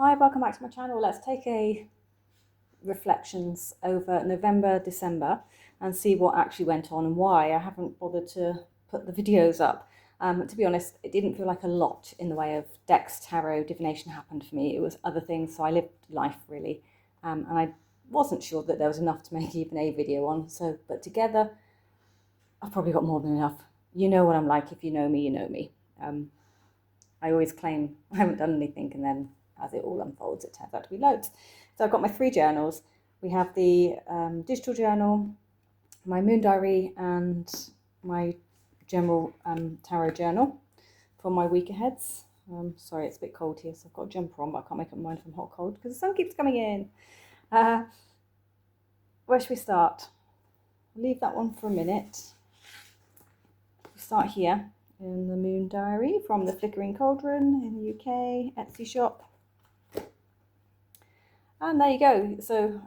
Hi, welcome back to my channel. Let's take a reflections over November, December and see what actually went on and why. I haven't bothered to put the videos up. To be honest, it didn't feel like a lot in the way of decks, tarot, divination happened for me. It was other things, so I lived life really. And I wasn't sure that there was enough to make even a video on. So, but together, I've probably got more than enough. You know what I'm like. If you know me, you know me. I always claim I haven't done anything, and then as it all unfolds, it turns out to be loads. So I've got my 3 journals. We have the digital journal, my moon diary, and my general tarot journal for my week aheads. Sorry, it's a bit cold here, so I've got a jumper on, but I can't make up my mind if I'm hot or cold because the sun keeps coming in. Where should we start? I'll leave that one for a minute. We start here in the moon diary from the FlickeringCauldron in the UK Etsy shop. And there you go. So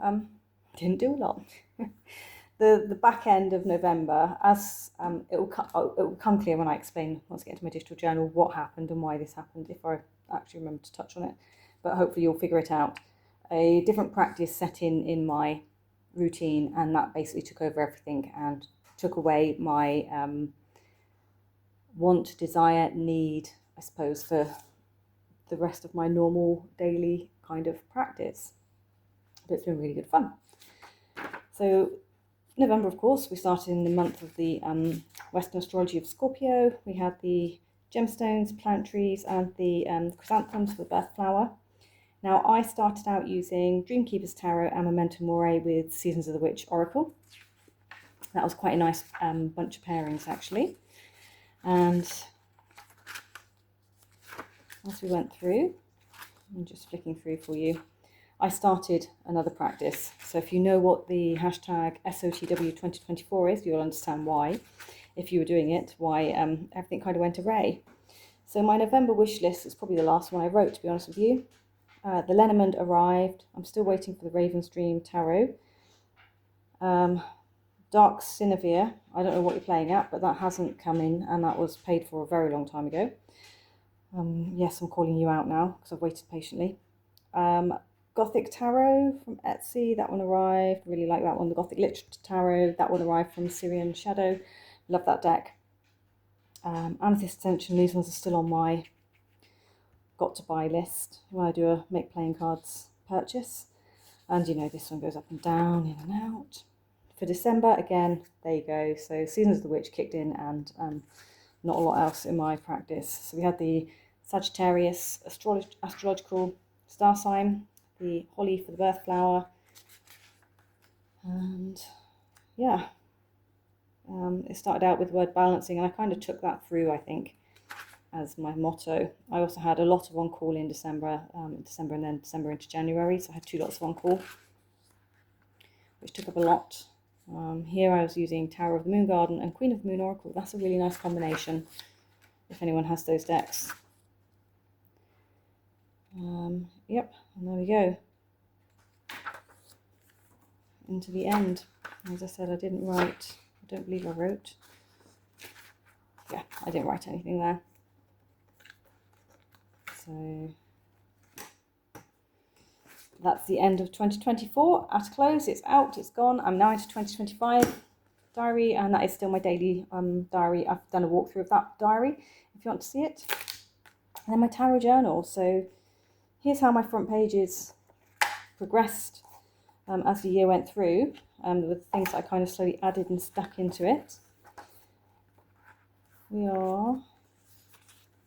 didn't do a lot. The back end of November, as it will come clear when I explain, once I get into my digital journal, what happened and why this happened, if I actually remember to touch on it. But hopefully you'll figure it out. A different practice set in my routine, and that basically took over everything and took away my want, desire, need, I suppose, for the rest of my normal daily kind of practice. But it's been really good fun. So November, of course, we started in the month of the Western astrology of Scorpio. We had the gemstones, plant trees, and the chrysanthemums for the birth flower. Now, I started out using Dreamkeeper's Tarot and Momento mori with Seasons of the Witch Oracle. That was quite a nice bunch of pairings, actually. And as we went through, I'm just flicking through for you, I started another practice. So if you know what the hashtag SOTW 2024 is, you'll understand why. If you were doing it, why everything kind of went array. So my November wish list is probably the last one I wrote, to be honest with you. The lenormand arrived. I'm still waiting for the Raven's Dream Tarot. Dark Sinevere, I don't know what you're playing at, but that hasn't come in, and that was paid for a very long time ago. Yes, I'm calling you out now because I've waited patiently. Gothic Tarot from Etsy, that one arrived. Really like that one. The Gothic Literature Tarot, that one arrived from Syrian Shadow. Love that deck. AmethystAscension, these ones are still on my got to buy list when I do a make playing cards purchase. And you know, this one goes up and down, in and out. For December, again, there you go. So Seasons of the Witch kicked in, and not a lot else in my practice. So we had the Sagittarius astrological star sign, the holly for the birth flower, and yeah, it started out with the word balancing, and I kind of took that through, I think, as my motto. I also had a lot of on call in December, and then December into January, so I had 2 lots of on call, which took up a lot. Here I was using Tower of the Moon Garden and Queen of the Moon Oracle. That's a really nice combination if anyone has those decks. Yep, and there we go. Into the end. As I said, I didn't write, I don't believe I wrote. Yeah, I didn't write anything there. So that's the end of 2024 at a close. It's out, it's gone. I'm now into 2025 diary, and that is still my daily diary. I've done a walkthrough of that diary if you want to see it. And then my tarot journal. So here's how my front pages progressed as the year went through, with things that I kind of slowly added and stuck into it. We are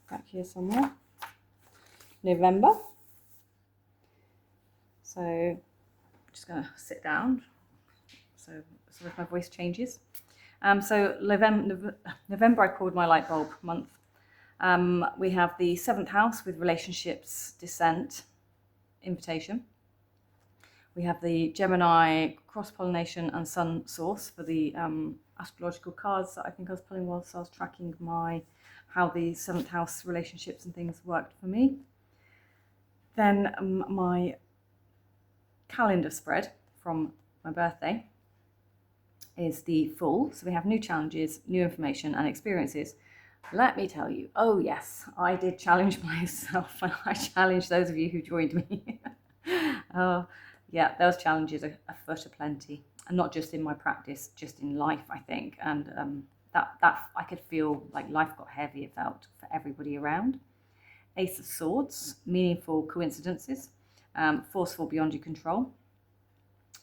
back here somewhere. November. So I'm just going to sit down. So sorry if my voice changes. So November I called my light bulb month. We have the 7th house with relationships, descent, invitation. We have the Gemini cross-pollination and sun source for the astrological cards that I think I was pulling whilst I was tracking how the 7th house relationships and things worked for me. Then my calendar spread from my birthday is the full. So we have new challenges, new information and experiences. Let me tell you, oh yes, I did challenge myself, and I challenged those of you who joined me. Oh, yeah, those challenges are afoot aplenty, and not just in my practice, just in life, I think. And that I could feel like life got heavy. It felt for everybody around. Ace of Swords, meaningful coincidences, forceful beyond your control.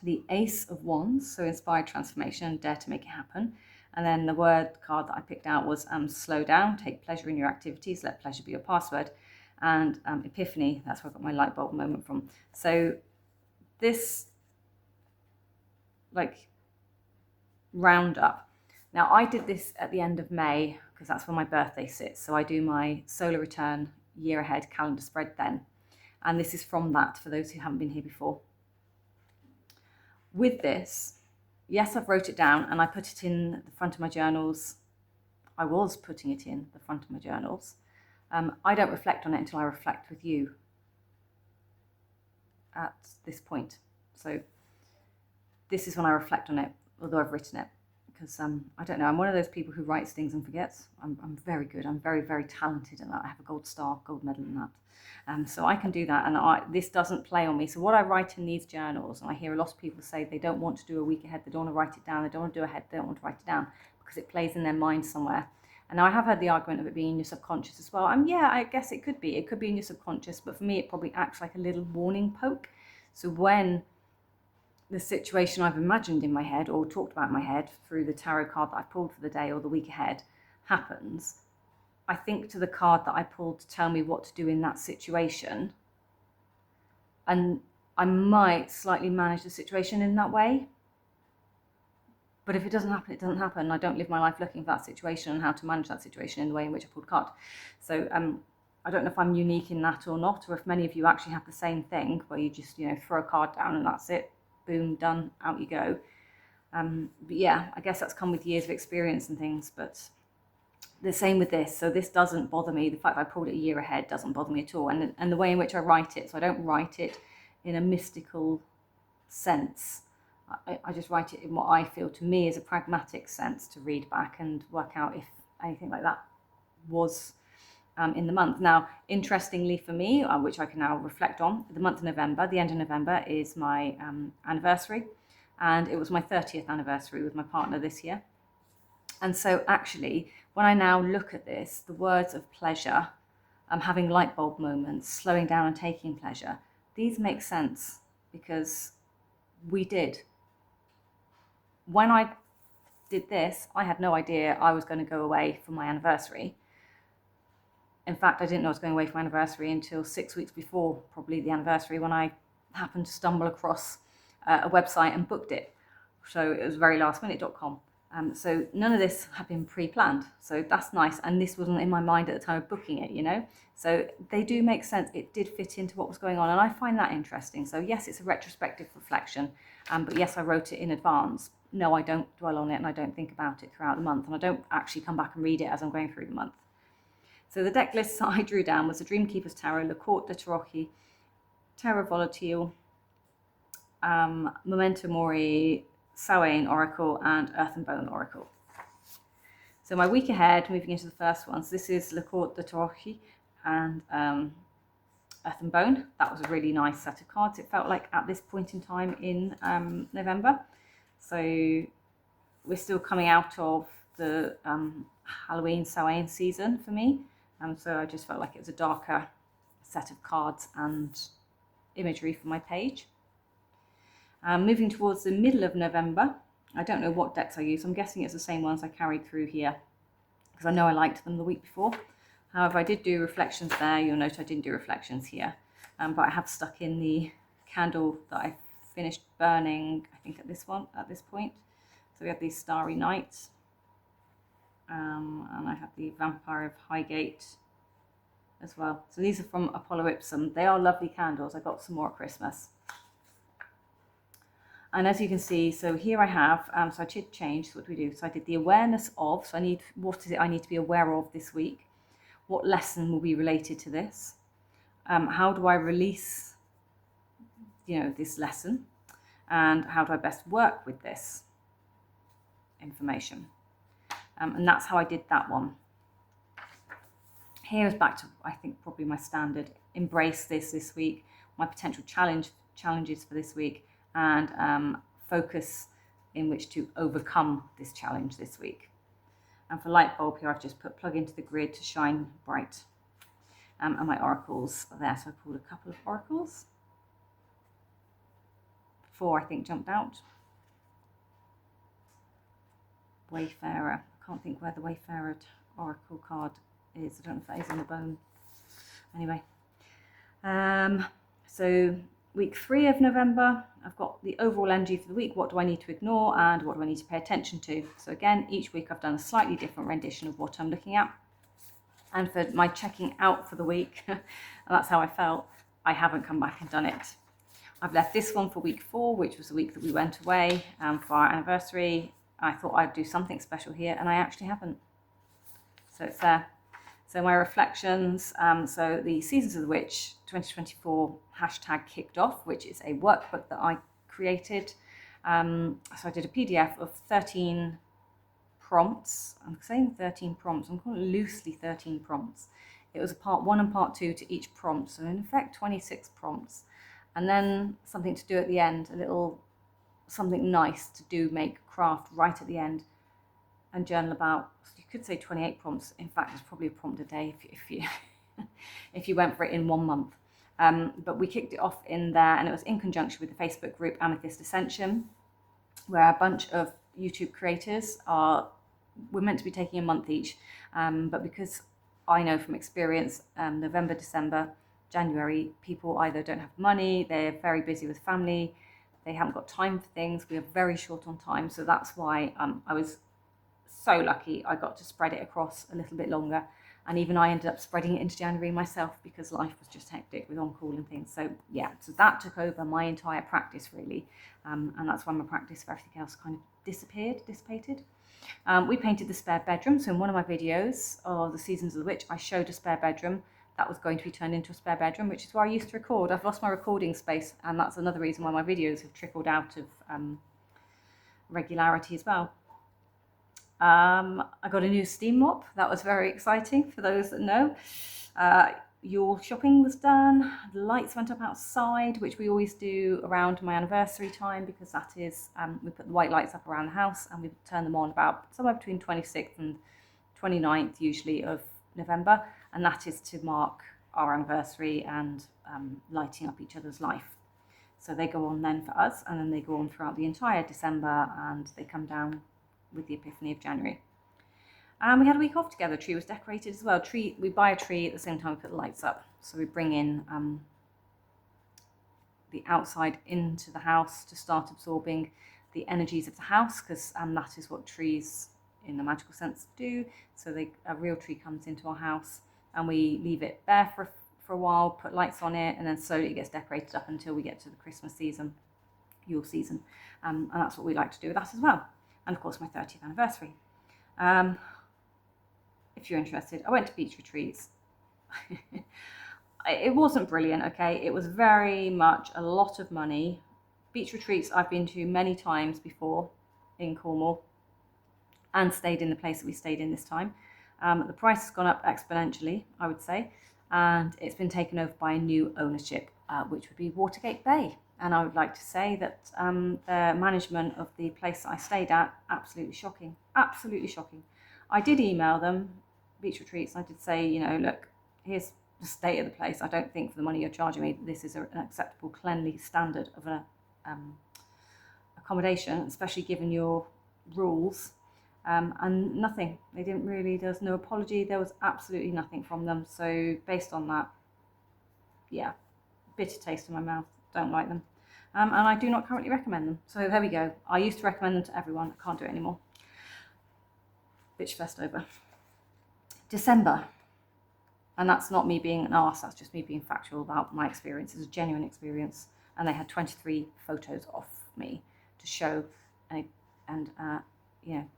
The Ace of Wands, so inspired transformation, dare to make it happen. And then the word card that I picked out was slow down, take pleasure in your activities, let pleasure be your password. And Epiphany, that's where I got my light bulb moment from. So this like roundup. Now I did this at the end of May because that's where my birthday sits. So I do my solar return year ahead calendar spread then. And this is from that for those who haven't been here before. With this, yes, I've wrote it down and I put it in the front of my journals. I was putting it in the front of my journals. I don't reflect on it until I reflect with you at this point. So this is when I reflect on it, although I've written it, because I don't know, I'm one of those people who writes things and forgets. I'm very good. I'm very, very talented in that. I have a gold star, gold medal in that. So I can do that, and this doesn't play on me. So what I write in these journals, and I hear a lot of people say they don't want to do a week ahead, they don't want to write it down, they don't want to do ahead, they don't want to write it down because it plays in their mind somewhere. And now I have had the argument of it being in your subconscious as well. And yeah, I guess it could be in your subconscious, but for me, it probably acts like a little warning poke. So when the situation I've imagined in my head or talked about in my head through the tarot card that I pulled for the day or the week ahead happens, I think to the card that I pulled to tell me what to do in that situation. And I might slightly manage the situation in that way. But if it doesn't happen, it doesn't happen. I don't live my life looking for that situation and how to manage that situation in the way in which I pulled a card. So I don't know if I'm unique in that or not, or if many of you actually have the same thing where you just, throw a card down and that's it. Boom, done, out you go. But yeah, I guess that's come with years of experience and things, but the same with this. So this doesn't bother me. The fact that I pulled it a year ahead doesn't bother me at all. And the way in which I write it, so I don't write it in a mystical sense. I just write it in what I feel to me is a pragmatic sense to read back and work out if anything like that was in the month. Now, interestingly for me, which I can now reflect on, the month of November, the end of November is my anniversary, and it was my 30th anniversary with my partner this year. And so actually, when I now look at this, the words of pleasure, having light bulb moments, slowing down and taking pleasure, these make sense because we did. When I did this, I had no idea I was going to go away for my anniversary. In fact, I didn't know I was going away for my anniversary until 6 weeks before probably the anniversary, when I happened to stumble across a website and booked it. So it was verylastminute.com. So none of this had been pre-planned. So that's nice. And this wasn't in my mind at the time of booking it, So they do make sense. It did fit into what was going on. And I find that interesting. So yes, it's a retrospective reflection. But yes, I wrote it in advance. No, I don't dwell on it and I don't think about it throughout the month. And I don't actually come back and read it as I'm going through the month. So the deck lists that I drew down was the Dreamkeeper's Tarot, the Corte, tarocchi, Tarot Volatile, Momento, Mori, Samhain Oracle, and Earth and Bone Oracle. So my week ahead, moving into the first one. So this is Le Corte de Tarocchi and Earth and Bone. That was a really nice set of cards. It felt like at this point in time in November. So we're still coming out of the Halloween Samhain season for me. So I just felt like it was a darker set of cards and imagery for my page. Moving towards the middle of November, I don't know what decks I use. I'm guessing it's the same ones I carried through here because I know I liked them the week before. However, I did do reflections there. You'll note I didn't do reflections here, but I have stuck in the candle that I finished burning, I think at this point. So we have these Starry Nights, and I have the Vampire of Highgate as well. So these are from Apollo Ipsum. They are lovely candles. I got some more at Christmas. And as you can see, so here I have, so I did change, so what do we do? So I did the awareness of, so what is it I need to be aware of this week? What lesson will be related to this? How do I release, this lesson? And how do I best work with this information? And that's how I did that one. Here is back to, I think, probably my standard. Embrace this week, my potential challenges for this week, and focus in which to overcome this challenge this week. And for light bulb here, I've just put plug into the grid to shine bright. And my oracles are there. So I pulled a couple of oracles. 4, I think, jumped out. Wayfarer. I can't think where the Wayfarer oracle card is. I don't know if that is in the bone. Anyway. So week 3 of November, I've got the overall energy for the week. What do I need to ignore and what do I need to pay attention to? So again, each week I've done a slightly different rendition of what I'm looking at. And for my checking out for the week, and that's how I felt, I haven't come back and done it. I've left this one for week 4, which was the week that we went away for our anniversary. I thought I'd do something special here, and I actually haven't. So it's there. So my reflections, so the Seasons of the Witch 2024 hashtag kicked off, which is a workbook that I created. So I did a PDF of 13 prompts. I'm saying 13 prompts. I'm calling it loosely 13 prompts. It was a part 1 and part 2 to each prompt. So in effect, 26 prompts. And then something to do at the end, a little something nice to do, make, craft right at the end, and journal about. So you could say 28 prompts. In fact, it's probably a prompt a day if you if you went for it in 1 month. But we kicked it off in there, and it was in conjunction with the Facebook group AmethystAscension, where a bunch of YouTube creators we're meant to be taking a month each, but because I know from experience, November, December, January, people either don't have money, they're very busy with family, they haven't got time for things, we are very short on time. So that's why I was so lucky I got to spread it across a little bit longer. And even I ended up spreading it into January myself because life was just hectic with on-call and things. So yeah, so that took over my entire practice really. And that's why my practice for everything else kind of dissipated. We painted the spare bedroom. So in one of my videos of the Seasons of the Witch, I showed a spare bedroom that was going to be turned into a spare bedroom, which is where I used to record. I've lost my recording space, and that's another reason why my videos have trickled out of regularity as well. I got a new steam mop. That was very exciting for those that know. Your shopping was done. The lights went up outside, which we always do around my anniversary time, because that is, we put the white lights up around the house and we turn them on about somewhere between 26th and 29th usually of November. And that is to mark our anniversary and lighting up each other's life. So they go on then for us, and then they go on throughout the entire December, and they come down with the Epiphany of January. And we had a week off together. Tree was decorated as well. We buy a tree at the same time we put the lights up. So we bring in the outside into the house to start absorbing the energies of the house, because that is what trees in the magical sense do. So a real tree comes into our house, and we leave it bare for a while, put lights on it, and then slowly it gets decorated up until we get to the Christmas season, Yule season. And that's what we like to do with that as well. And of course, my 30th anniversary. If you're interested, I went to beach retreats. It wasn't brilliant, okay? It was very much a lot of money. Beach retreats I've been to many times before in Cornwall, and stayed in the place that we stayed in this time. The price has gone up exponentially, I would say, and it's been taken over by a new ownership, which would be Watergate Bay. And I would like to say that the management of the place that I stayed at, absolutely shocking, absolutely shocking. I did email them, beach retreats, and I did say, you know, look, here's the state of the place. I don't think for the money you're charging me, this is an acceptable cleanly standard of an accommodation, especially given your rules. And nothing. They didn't really, there was no apology. There was absolutely nothing from them. So based on that, yeah, bitter taste in my mouth. Don't like them. And I do not currently recommend them. So there we go. I used to recommend them to everyone. I can't do it anymore. Bitch fest over. December. And that's not me being an arse. That's just me being factual about my experience. It's a genuine experience. And they had 23 photos of me to show and you know,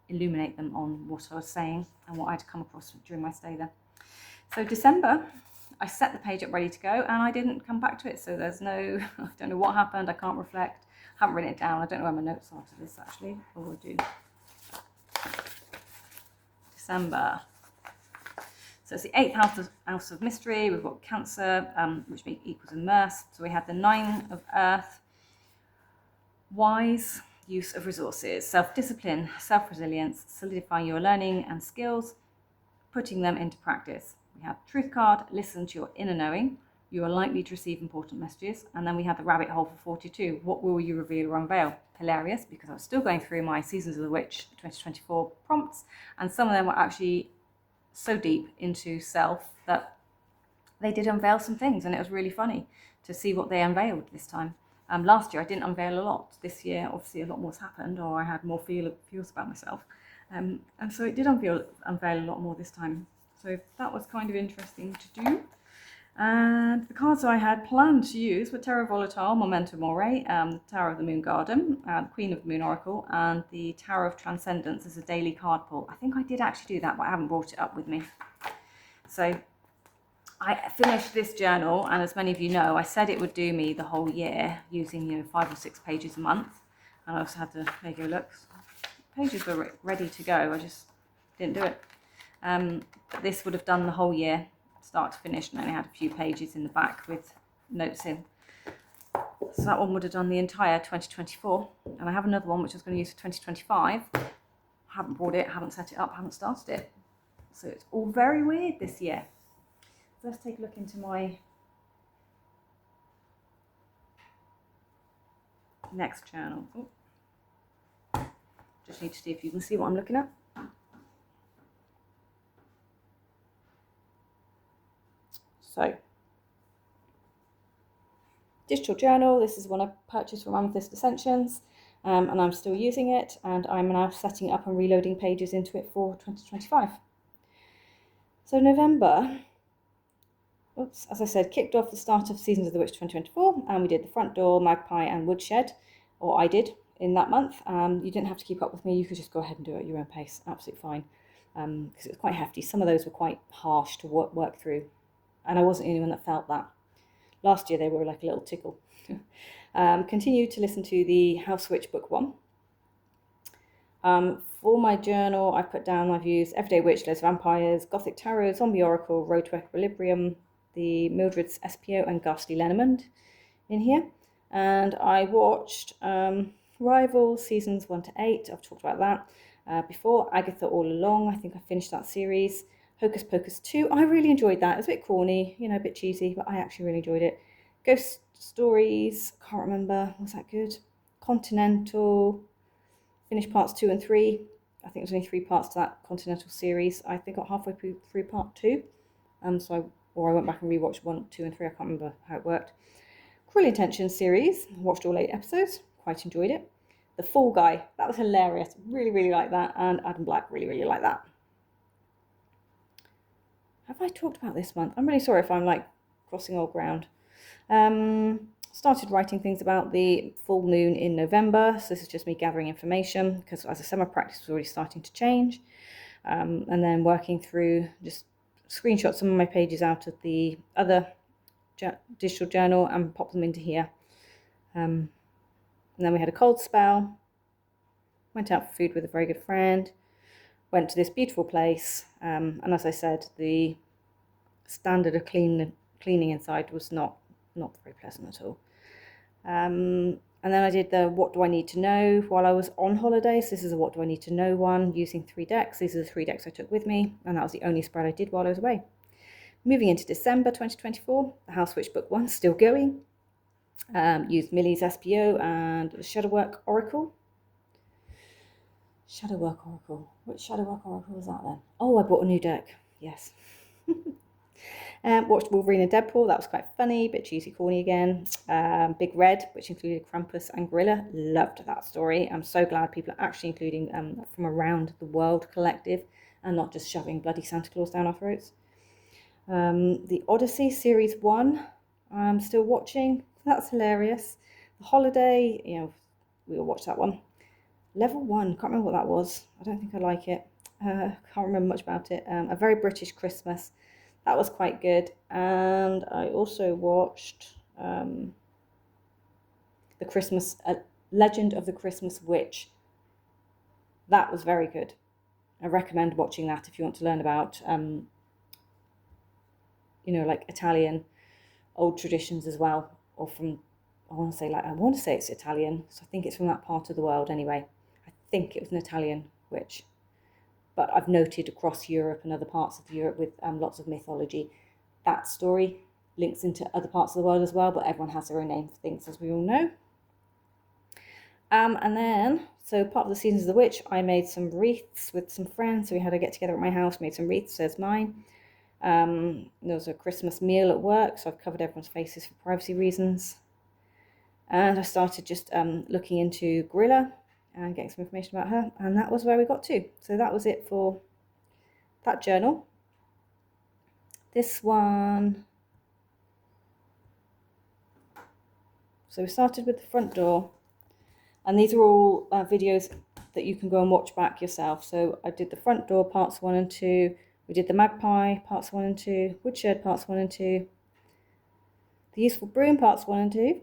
illuminate them on what I was saying and what I'd come across during my stay there. So December, I set the page up ready to go, and I didn't come back to it. So there's no, I don't know what happened. I can't reflect. I haven't written it down. I don't know where my notes are to this actually. Or will do. December. So it's the 8th house of mystery. We've got Cancer, which equals immerse. So we had the 9 of Earth, wise use of resources, self-discipline, self-resilience, solidifying your learning and skills, putting them into practice. We have truth card, listen to your inner knowing. You are likely to receive important messages. And then we had the rabbit hole for 42. What will you reveal or unveil? Hilarious, because I was still going through my Seasons of the Witch 2024 prompts, and some of them were actually so deep into self that they did unveil some things, and it was really funny to see what they unveiled this time. Last year I didn't unveil a lot. This year obviously a lot more's happened, or I had more feels about myself, and so it did unveil a lot more this time. So that was kind of interesting to do. And the cards I had planned to use were Tarot Volatile, Momento, mori, the Tower of the Moon Garden, the Queen of the Moon Oracle, and the Tower of Transcendence as a daily card pull. I think I did actually do that, but I haven't brought it up with me. So I finished this journal, and as many of you know, I said it would do me the whole year using 5 or 6 pages a month. And I also had to, there you go, look, pages were ready to go. I just didn't do it. But this would have done the whole year, start to finish, and only had a few pages in the back with notes in. So that one would have done the entire 2024. And I have another one which I was going to use for 2025. Haven't bought it, haven't set it up, haven't started it. So it's all very weird this year. So let's take a look into my next journal. Ooh. Just need to see if you can see what I'm looking at. So, digital journal, this is one I purchased from AmethystAscensions, and I'm still using it, and I'm now setting it up and reloading pages into it for 2025. So November, as I said, kicked off the start of Seasons of the Witch 2024, and we did the front door, magpie and woodshed, or I did in that month. You didn't have to keep up with me, you could just go ahead and do it at your own pace, absolutely fine, because it was quite hefty. Some of those were quite harsh to work through. And I wasn't the only one that felt that. Last year they were like a little tickle. Continued to listen to the House Witch Book 1. For my journal, I've put down, I've used Everyday Witch, Loads of Vampires, Gothic Tarot, Zombie Oracle, Road to Equilibrium, the Mildred's SPO, and Ghastly lenormand in here. And I watched Rival Seasons 1 to 8. I've talked about that before. Agatha All Along, I think I finished that series. Hocus Pocus 2, I really enjoyed that. It was a bit corny, a bit cheesy, but I actually really enjoyed it. Ghost Stories, can't remember, was that good? Continental, finished parts 2 and 3. I think there's only 3 parts to that Continental series. I think I got halfway through part 2. Or I went back and rewatched 1, 2 and 3, I can't remember how it worked. Cruel Intentions series, watched all 8 episodes, quite enjoyed it. The Fall Guy, that was hilarious, really, really liked that. And Adam Black, really, really liked that. Have I talked about this month? I'm really sorry if I'm like crossing old ground. Started writing things about the full moon in November. So this is just me gathering information because, as I said, my practice was already starting to change. And then working through, just screenshot some of my pages out of the other digital journal and pop them into here. And then we had a cold spell. Went out for food with a very good friend. Went to this beautiful place, and as I said, the standard of cleaning inside was not very pleasant at all. And then I did the What Do I Need to Know while I was on holiday. So this is a What Do I Need to Know one using 3 decks. These are the 3 decks I took with me, and that was the only spread I did while I was away. Moving into December 2024, the House Witch Book 1 still going. Used Millie's SPO and the Shadowwork Oracle. Shadowwork Oracle. Which Shadowwork Oracle was that then? Oh, I bought a new deck. Yes. Watched Wolverine and Deadpool. That was quite funny, bit cheesy, corny again. Big Red, which included Krampus and Gorilla. Loved that story. I'm so glad people are actually including from around the world collective and not just shoving bloody Santa Claus down our throats. The Odyssey Series 1. I'm still watching. That's hilarious. The Holiday, we'll watch that one. Level 1, can't remember what that was. I don't think I like it. Can't remember much about it. A Very British Christmas. That was quite good. And I also watched the Christmas Legend of the Christmas Witch. That was very good. I recommend watching that if you want to learn about you know, like Italian old traditions as well, or from, I want to say it's Italian, so I think it's from that part of the world anyway. I think it was an Italian witch, but I've noted across Europe and other parts of Europe with lots of mythology, that story links into other parts of the world as well, but everyone has their own name for things, as we all know. And then, so part of the Seasons of the Witch, I made some wreaths with some friends. So we had a get together at my house, made some wreaths, there's mine. There was a Christmas meal at work, so I've covered everyone's faces for privacy reasons. And I started just looking into Gorilla and getting some information about her, and that was where we got to. So that was it for that journal. This one, so we started with the front door, and these are all videos that you can go and watch back yourself. So I did the front door parts 1 and 2, we did the magpie parts 1 and 2, woodshed parts 1 and 2, the useful broom parts 1 and 2,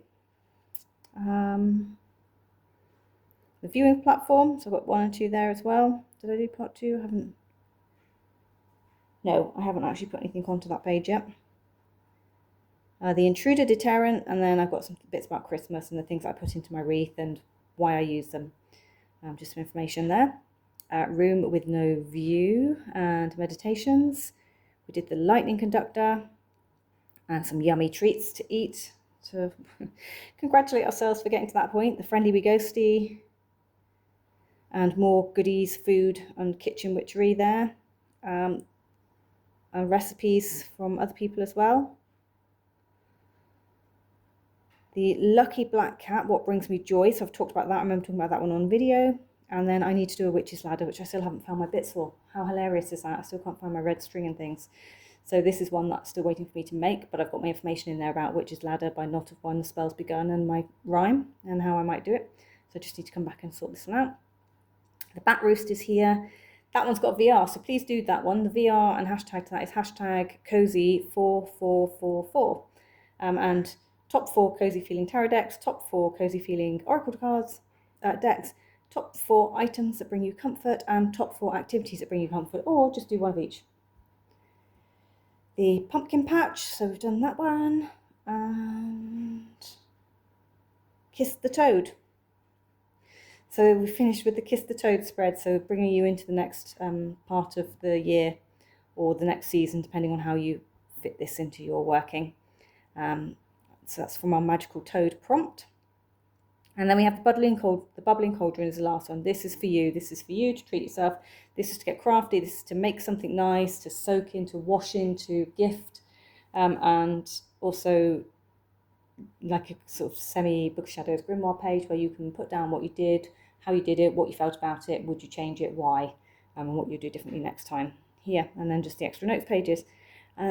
the viewing platform, so I've got 1 and 2 there as well. Did I do part 2? I haven't actually put anything onto that page yet. The intruder deterrent, and then I've got some bits about Christmas and the things I put into my wreath and why I use them. Just some information there. Room with no view and meditations. We did the lightning conductor and some yummy treats to eat to congratulate ourselves for getting to that point. The friendly wee ghosty and more goodies, food and kitchen witchery there. And recipes from other people as well. The lucky black cat, what brings me joy. So I've talked about that. I remember talking about that one on video. And then I need to do a witch's ladder, which I still haven't found my bits for. How hilarious is that? I still can't find my red string and things. So this is one that's still waiting for me to make, but I've got my information in there about witch's ladder by Knot of One, the spells begun, and my rhyme and how I might do it. So I just need to come back and sort this one out. The bat roost is here. That one's got VR, so please do that one. The VR and hashtag to that is hashtag cozy4444. And top 4 cozy feeling tarot decks, top 4 cozy feeling oracle cards decks, top 4 items that bring you comfort, and top 4 activities that bring you comfort, or just do one of each. The pumpkin patch, so we've done that one, and Kiss the Toad. So we finished with the Kiss the Toad spread, so bringing you into the next part of the year or the next season, depending on how you fit this into your working. So that's from our Magical Toad prompt. And then we have the bubbling cauldron is the last one. This is for you. This is for you to treat yourself. This is to get crafty. This is to make something nice, to soak in, to wash in, to gift, and also like a sort of semi-Book of Shadows grimoire page where you can put down what you did, how you did it, what you felt about it, would you change it, why, and what you do differently next time here, and then just the extra notes pages.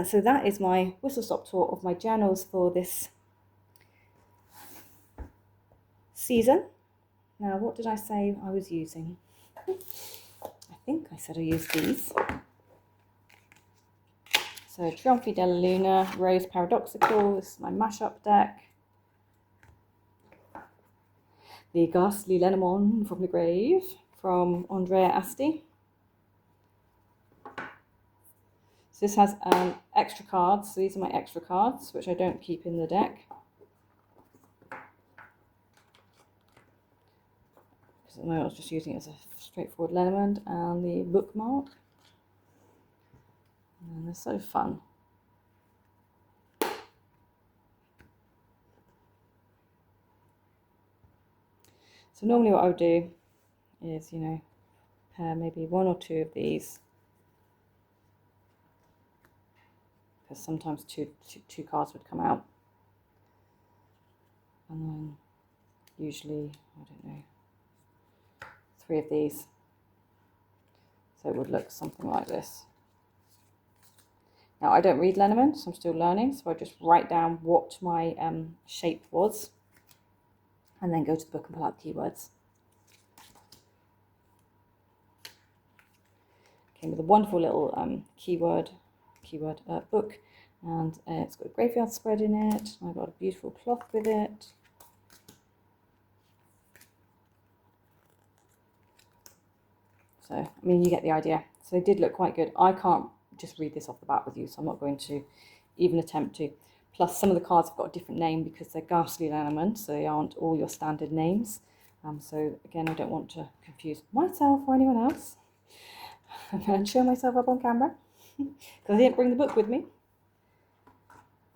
So that is my whistle-stop tour of my journals for this season. Now, what did I say I was using? I think I said I used these. So Trionfi Della Luna, Rose Paradoxical, this is my mashup deck. The Ghastly Lenormand from the Grave from Andrea Asti. So this has extra cards. So these are my extra cards, which I don't keep in the deck. Because at the moment I was just using it as a straightforward Lenormand, and the bookmark. And they're so fun. So normally what I would do is, pair maybe 1 or 2 of these. Because sometimes two cards would come out. And then usually, 3 of these. So it would look something like this. Now, I don't read Lenormand, so I'm still learning, so I just write down what my shape was, and then go to the book and pull out the keywords. Came with a wonderful little keyword book, and it's got a graveyard spread in it. I've got a beautiful cloth with it. So, you get the idea. So they did look quite good. I can't just read this off the bat with you, so I'm not going to even attempt to. Plus, some of the cards have got a different name because they're Ghastly lenormand, so they aren't all your standard names. So again, I don't want to confuse myself or anyone else. I'm going to show myself up on camera because I didn't bring the book with me.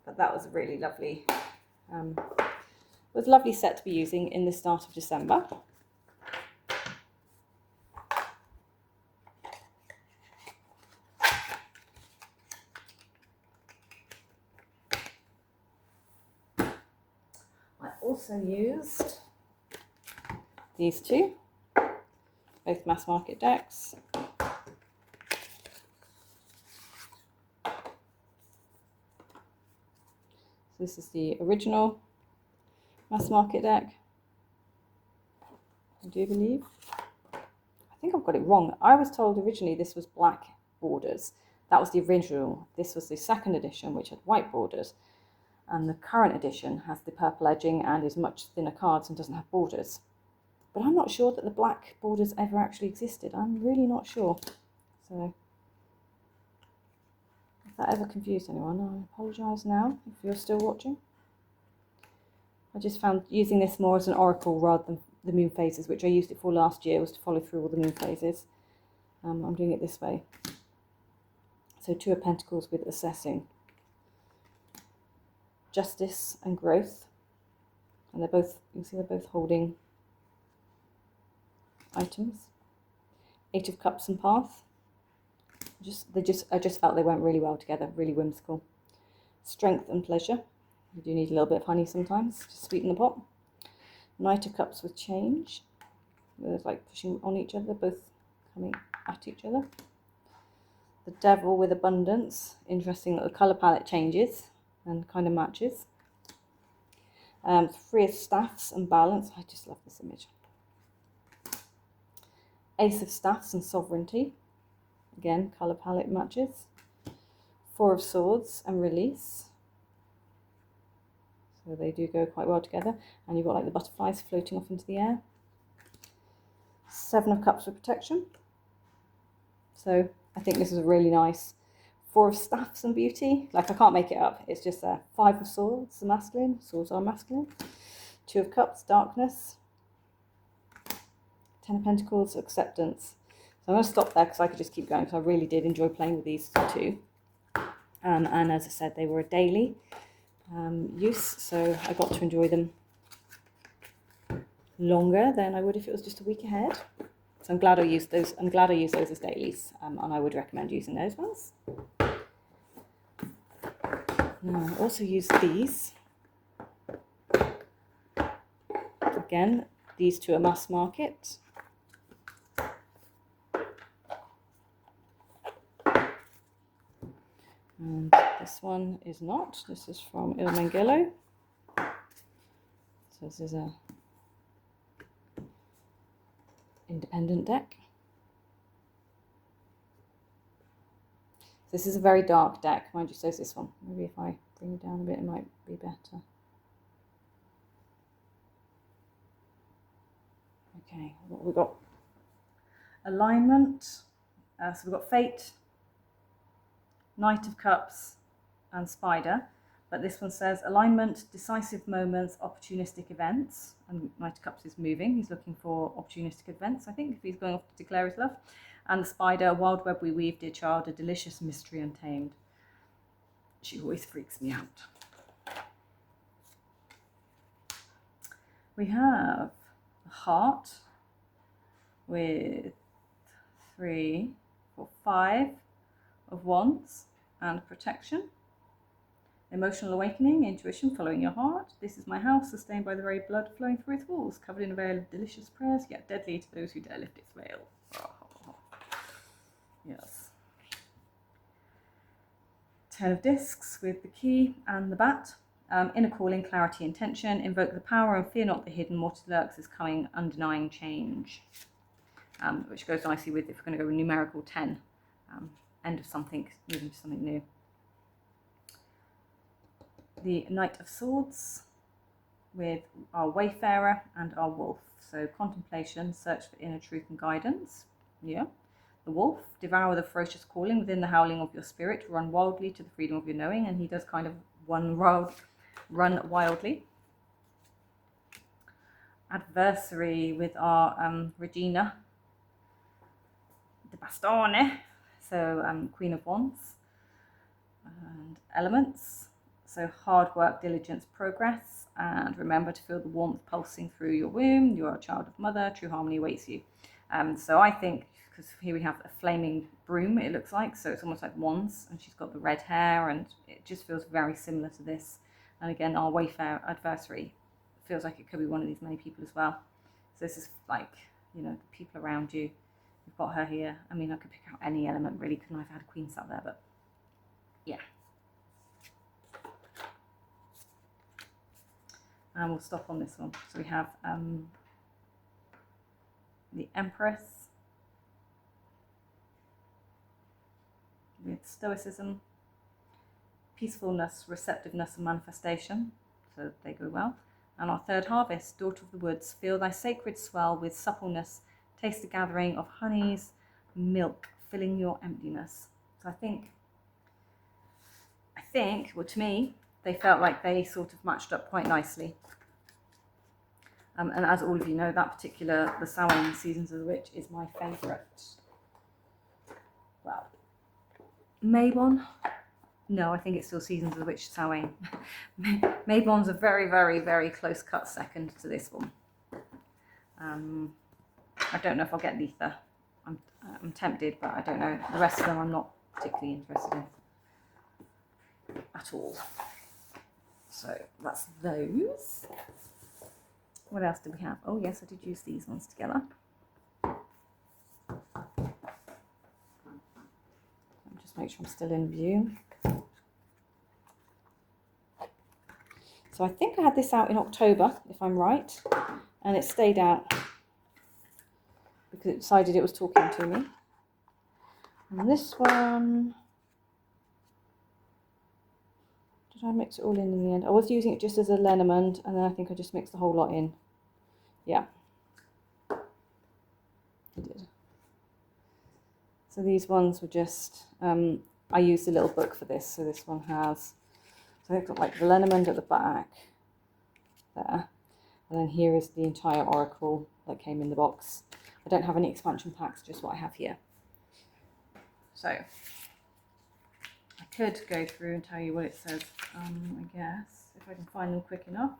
But that was a really lovely, was a lovely set to be using in the start of December. I also used these two, both mass market decks. So this is the original mass market deck, I do believe. I think I've got it wrong. I was told originally this was black borders. That was the original. This was the second edition, which had white borders. And the current edition has the purple edging and is much thinner cards and doesn't have borders. But I'm not sure that the black borders ever actually existed. I'm really not sure. So if that ever confused anyone, I apologise now if you're still watching. I just found using this more as an oracle rather than the moon phases, which I used it for last year, was to follow through all the moon phases. I'm doing it this way. So 2 of Pentacles with assessing. Justice and growth. And they're both, you can see they're both holding items. 8 of Cups and Path. I just felt they went really well together, really whimsical. Strength and pleasure. You do need a little bit of honey sometimes to sweeten the pot. Knight of Cups with change. They're like pushing on each other, both coming at each other. The Devil with abundance. Interesting that the colour palette changes and kind of matches. 3 of Staffs and balance. I just love this image. Ace of Staffs and sovereignty. Again, colour palette matches. 4 of Swords and release. So they do go quite well together. And you've got like the butterflies floating off into the air. 7 of Cups for protection. So I think this is a really nice. 4 of Staffs and beauty. Like, I can't make it up. It's just there. 5 of Swords, the masculine. Swords are masculine. 2 of Cups, darkness. 10 of Pentacles, acceptance. So I'm going to stop there because I could just keep going because I really did enjoy playing with these two. And as I said, they were a daily use, so I got to enjoy them longer than I would if it was just a week ahead. So I'm glad I used those. I'm glad I used those as dailies, and I would recommend using those ones. Now I also use these. Again, these two are mass market. And this one is not. This is from Il Mangillo. So this is a independent deck. This is a very dark deck. Mind you, so is this one. Maybe if I bring it down a bit, it might be better. Okay, what have we got? Alignment. So we've got Fate, Knight of Cups, and Spider. But this one says alignment, decisive moments, opportunistic events. And Knight of Cups is moving. He's looking for opportunistic events, I think, if he's going off to declare his love. And the Spider, wild web we weave, dear child, a delicious mystery untamed. She always freaks me out. We have a heart with 3, 4, 5 of wands and protection. Emotional awakening, intuition, following your heart. This is my house, sustained by the very blood flowing through its walls, covered in a veil of delicious prayers, yet deadly to those who dare lift its veil. Oh. Yes. 10 of discs with the key and the bat. Inner calling, clarity, intention. Invoke the power and fear not the hidden. What lurks is coming, undenying change. Which goes nicely with, if we're going to go with numerical 10. End of something, moving to something new. The Knight of Swords with our Wayfarer and our Wolf. So contemplation, search for inner truth and guidance. Yeah. the wolf, devour the ferocious calling within the howling of your spirit, run wildly to the freedom of your knowing, and he does kind of run wildly. Adversary with our Regina de Bastone, so Queen of Wands, and elements, so hard work, diligence, progress, and remember to feel the warmth pulsing through your womb. You are a child of mother, true harmony awaits you. So I think, because here we have a flaming broom, it looks like, so it's almost like wands, and she's got the red hair, and it just feels very similar to this. And again, our Wayfair adversary feels like it could be one of these many people as well. So this is like, you know, the people around you. You've got her here. I mean, I could pick out any element really, couldn't I? I've had a queen sat there, but yeah. And we'll stop on this one. So we have the Empress with stoicism, peacefulness, receptiveness, and manifestation. So they go well. And our third harvest, daughter of the woods, feel thy sacred swell with suppleness, taste the gathering of honeys, milk, filling your emptiness. So I think, well, to me, they felt like they sort of matched up quite nicely. And as all of you know, that particular, the Samhain Seasons of the Witch, is my favourite. Well, Mabon? No, I think it's still Seasons of the Witch Samhain. Mabon's a very, very, very close cut second to this one. I don't know if I'll get Letha. I'm tempted, but I don't know. The rest of them I'm not particularly interested in at all. So that's those. What else do we have? Oh yes, I did use these ones together. Just make sure I'm still in view. So I think I had this out in October, if I'm right, and it stayed out because it decided it was talking to me. And this one, did I mix it all in the end? I was using it just as a lenormand, and then I think I just mixed the whole lot in. Yeah, I did. So these ones were just, I used a little book for this. So this one has, so I've got like the lenormand at the back there. And then here is the entire oracle that came in the box. I don't have any expansion packs, just what I have here. So I could go through and tell you what it says, I guess, if I can find them quick enough.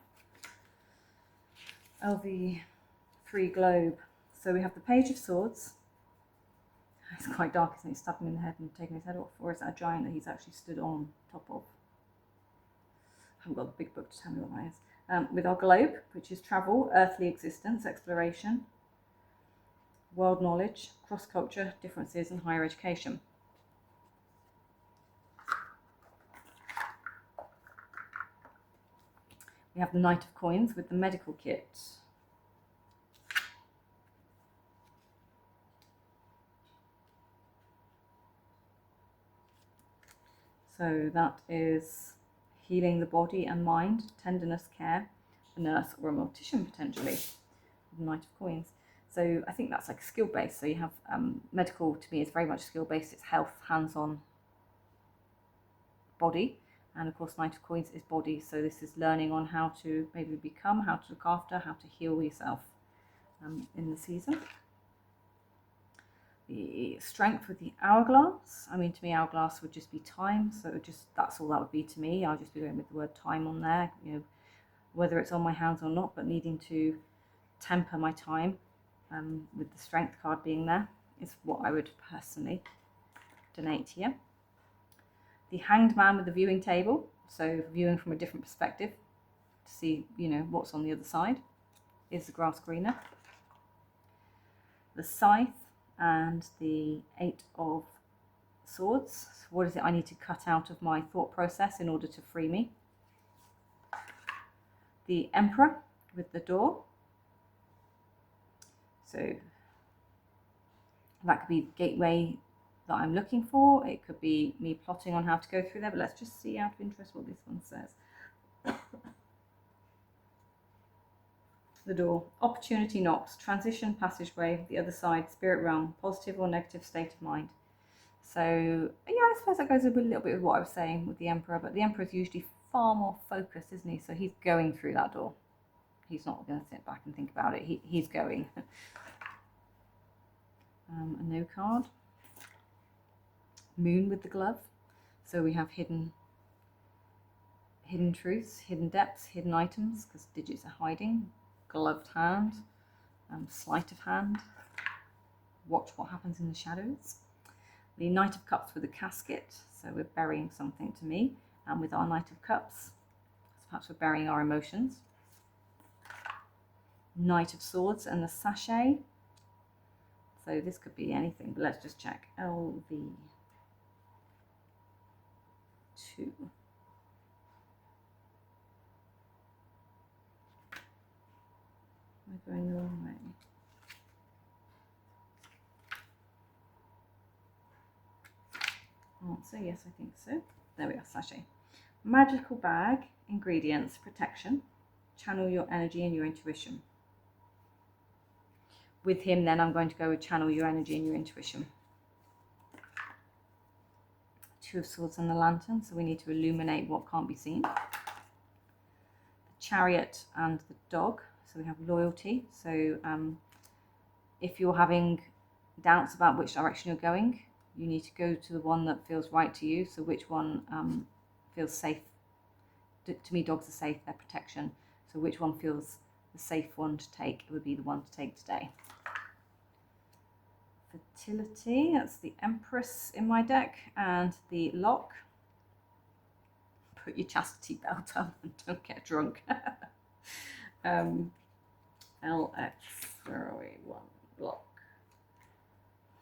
LV3 globe. So we have the Page of Swords. It's quite dark, isn't it? He's stabbing him in the head and taking his head off. Or is that a giant that he's actually stood on top of? I haven't got the big book to tell me what that is. With our globe, which is travel, earthly existence, exploration, world knowledge, cross-culture, differences, and higher education. We have the Knight of Coins with the medical kit. So that is healing the body and mind, tenderness, care, a nurse or a mortician potentially. The Knight of Coins. So I think that's like skill-based. So you have medical, to me, is very much skill-based. It's health, hands-on, body. And of course, Knight of Coins is body. So this is learning on how to maybe become, how to look after, how to heal yourself in the season. The strength with the hourglass. I mean, to me, hourglass would just be time. So it would just, that's all that would be to me. I'll just be going with the word time on there, you know, whether it's on my hands or not, but needing to temper my time with the strength card being there is what I would personally donate here. The Hanged Man with the viewing table. So viewing from a different perspective to see, you know, what's on the other side. Is the grass greener? The Scythe and the 8 of Swords. So what is it I need to cut out of my thought process in order to free me? The Emperor with the door. So that could be the gateway that I'm looking for. It could be me plotting on how to go through there, but let's just see out of interest what this one says. The door. Opportunity knocks. Transition, passageway, the other side, spirit realm, positive or negative state of mind. So, yeah, I suppose that goes a little bit with what I was saying with the Emperor, but the Emperor is usually far more focused, isn't he? So he's going through that door. He's not going to sit back and think about it. He's going. A no card. Moon with the glove. So we have hidden truths, hidden depths, hidden items, because digits are hiding. Gloved hand, sleight of hand. Watch what happens in the shadows. The Knight of Cups with a casket, so we're burying something to me. And with our Knight of Cups, so perhaps we're burying our emotions. Knight of Swords and the sachet. So this could be anything, but let's just check. LV2. Am I going the wrong way? Answer, yes, I think so. There we are, sachet. Magical bag, ingredients, protection. Channel your energy and your intuition. With him, then I'm going to go with channel your energy and your intuition. Two of Swords and the lantern, so we need to illuminate what can't be seen. The Chariot and the dog, so we have loyalty. So if you're having doubts about which direction you're going, you need to go to the one that feels right to you. So which one feels safe? To me, dogs are safe, they're protection. So which one feels the safe one to take? It would be the one to take today. Fertility, that's the Empress in my deck, and the lock. Put your chastity belt on and don't get drunk. LX, where are we? One block.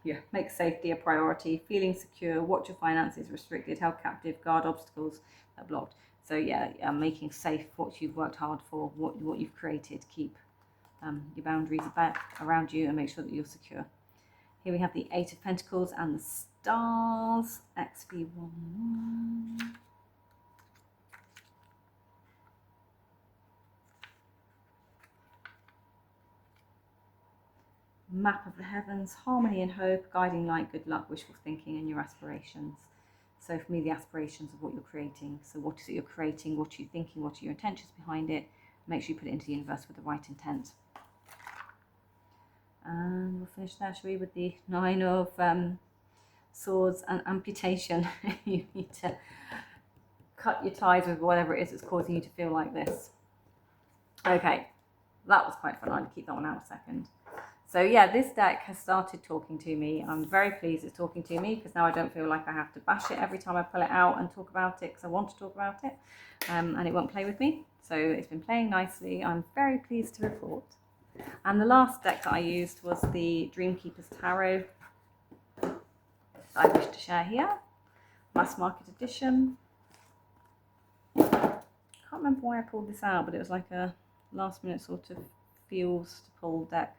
Yeah, make safety a priority, feeling secure, watch your finances restricted, held captive, guard obstacles that are blocked. So yeah, making safe what you've worked hard for, what you've created. Keep your boundaries around you and make sure that you're secure. Here we have the Eight of Pentacles and the stars, XV11. Map of the heavens, harmony and hope, guiding light, good luck, wishful thinking, and your aspirations. So for me, the aspirations of what you're creating. So what is it you're creating? What are you thinking? What are your intentions behind it? Make sure you put it into the universe with the right intent. And we'll finish there, shall we, with the Nine of Swords and amputation. You need to cut your ties with whatever it is that's causing you to feel like this. Okay, that was quite fun. I'll keep that one out a second. So yeah, this deck has started talking to me. I'm very pleased it's talking to me, because now I don't feel like I have to bash it every time I pull it out and talk about it, because I want to talk about it, and it won't play with me. So it's been playing nicely. I'm very pleased to report. And the last deck that I used was the Dreamkeeper's Tarot that I wish to share here. Mass market edition. Can't remember why I pulled this out, but it was like a last minute sort of feels to pull deck.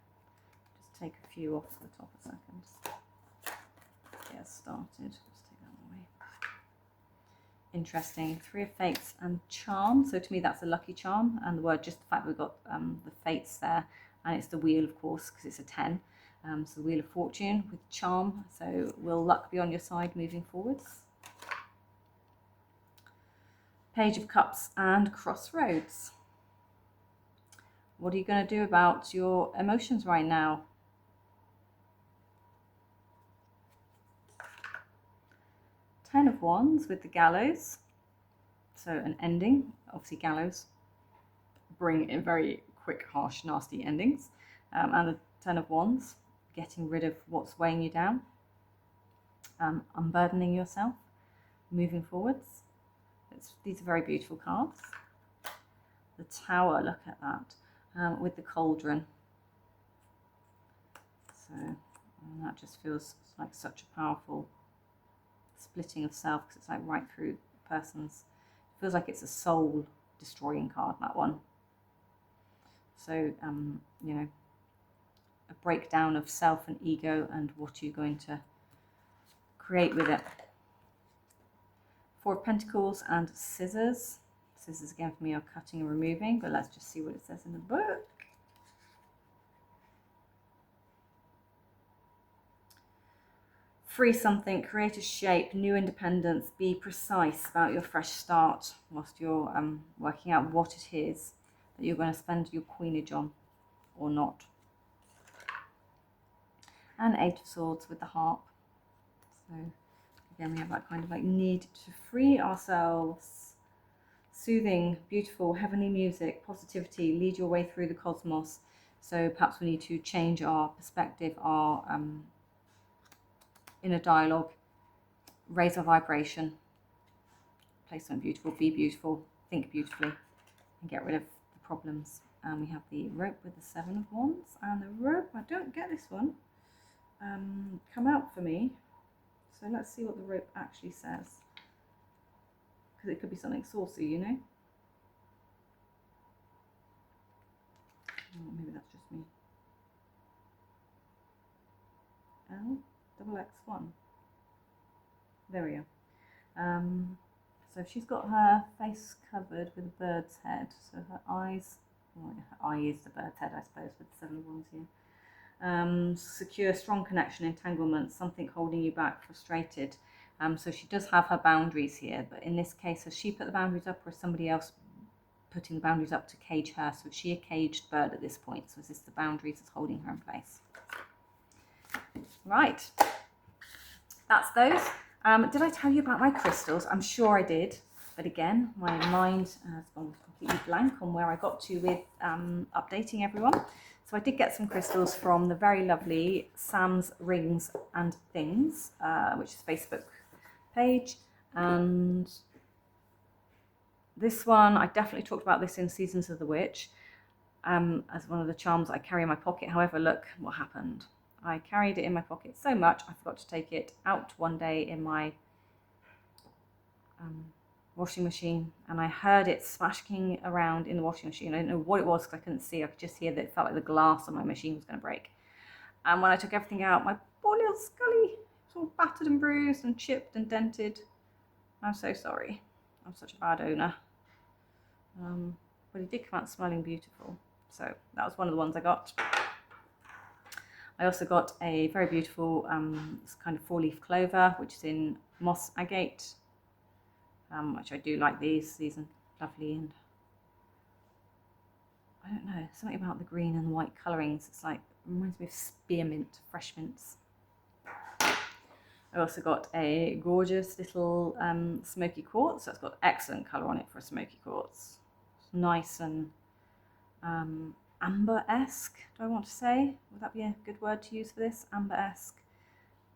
Just take a few off the top a second. Get started. Just take that one away. Interesting. Three of Fates and Charm. So to me that's a lucky charm, and the word, just the fact that we've got the Fates there, and it's the wheel, of course, because it's a 10. So the Wheel of Fortune with charm. So will luck be on your side moving forwards? Page of Cups and Crossroads. What are you going to do about your emotions right now? Ten of Wands with the Gallows. So an ending, obviously gallows bring in very quick, harsh, nasty endings. And the Ten of Wands, getting rid of what's weighing you down, unburdening yourself, moving forwards. These are very beautiful cards. The Tower, look at that, with the Cauldron. So that just feels like such a powerful splitting of self, because it's like right through the person's, feels like it's a soul destroying card, that one. So you know, a breakdown of self and ego, and what you're going to create with it. Four of Pentacles and Scissors. Scissors again for me are cutting and removing, but let's just see what it says in the book. free something, create a shape, new independence, be precise about your fresh start whilst you're working out what it is that you're going to spend your coinage on or not. And 8 of Swords with the harp. So again, we have that kind of like need to free ourselves. Soothing, beautiful, heavenly music, positivity, lead your way through the cosmos. So perhaps we need to change our perspective, our inner dialogue, raise our vibration, play something beautiful, be beautiful, think beautifully, and get rid of the problems. And we have the rope with the 7 of Wands, and the rope, I don't get this one, come out for me. So let's see what the rope actually says. Because it could be something saucy, you know? Oh, maybe that's just me. L-X-1. There we go. So she's got her face covered with a bird's head. So her eyes, well, her eye is the bird's head, I suppose, with the 7 of Wands here. Secure, strong connection, entanglement, something holding you back, frustrated. So she does have her boundaries here, but in this case, has she put the boundaries up or is somebody else putting the boundaries up to cage her? So is she a caged bird at this point? So is this the boundaries that's holding her in place? Right, that's those. Did I tell you about my crystals? I'm sure I did, but again, my mind has gone completely blank on where I got to with updating everyone. So I did get some crystals from the very lovely Sam's Rings and Things, which is a Facebook page. And this one, I definitely talked about this in Seasons of the Witch, as one of the charms I carry in my pocket. However, look what happened. I carried it in my pocket so much, I forgot to take it out one day in my washing machine, and I heard it smashing around in the washing machine. I didn't know what it was because I couldn't see. I could just hear that it felt like the glass on my machine was going to break. And when I took everything out, my poor little Scully was all battered and bruised and chipped and dented. I'm so sorry. I'm such a bad owner. But it did come out smelling beautiful. So that was one of the ones I got. I also got a very beautiful kind of 4-leaf clover, which is in moss agate, which I do like these. These are lovely, and I don't know, something about the green and white colourings. It's like, it reminds me of spearmint, fresh mints. I also got a gorgeous little smoky quartz. So it's got excellent colour on it for a smoky quartz. It's nice and amber-esque, do I want to say? Would that be a good word to use for this? Amber-esque.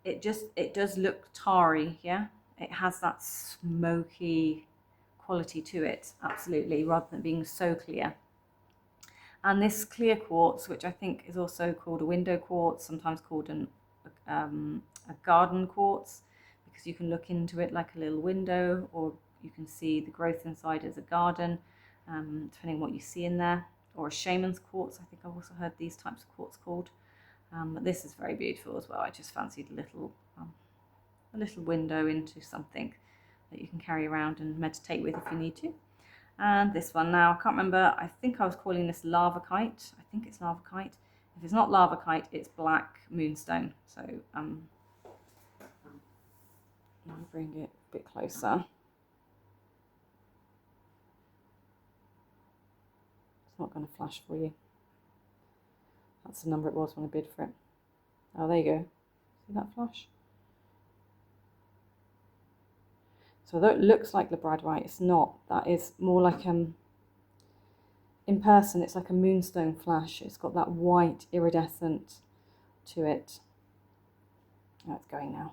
It does look tarry, yeah? It has that smoky quality to it, absolutely, rather than being so clear. And this clear quartz, which I think is also called a window quartz, sometimes called a garden quartz, because you can look into it like a little window, or you can see the growth inside as a garden, depending on what you see in there. Or a shaman's quartz, I think I've also heard these types of quartz called. But this is very beautiful as well. I just fancied a little window into something that you can carry around and meditate with if you need to. And this one now, I can't remember, I think I was calling this lavakite. I think it's lavakite. If it's not lavakite, it's black moonstone. So let me bring it a bit closer. Not going to flash for you. That's the number it was when I bid for it. Oh, there you go. See that flash? So although it looks like labradorite, it's not. That is more like in person, it's like a moonstone flash. It's got that white iridescent to it. Oh, it's going now.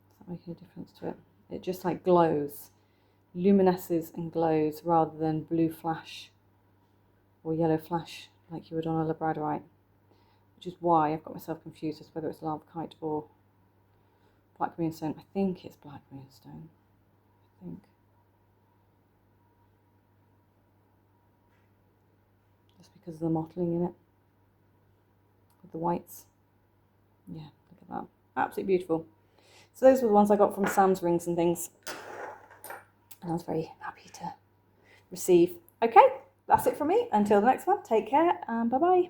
Is that making a difference to it? It just like glows. Luminesces and glows rather than blue flash or yellow flash like you would on a labradorite, which is why I've got myself confused as to whether it's lavakite or black moonstone. I think it's black moonstone. I think. Just because of the mottling in it with the whites. Yeah, look at that. Absolutely beautiful. So those were the ones I got from Sam's Rings and Things. And I was very happy to receive. Okay, that's it from me. Until the next one, take care and bye-bye.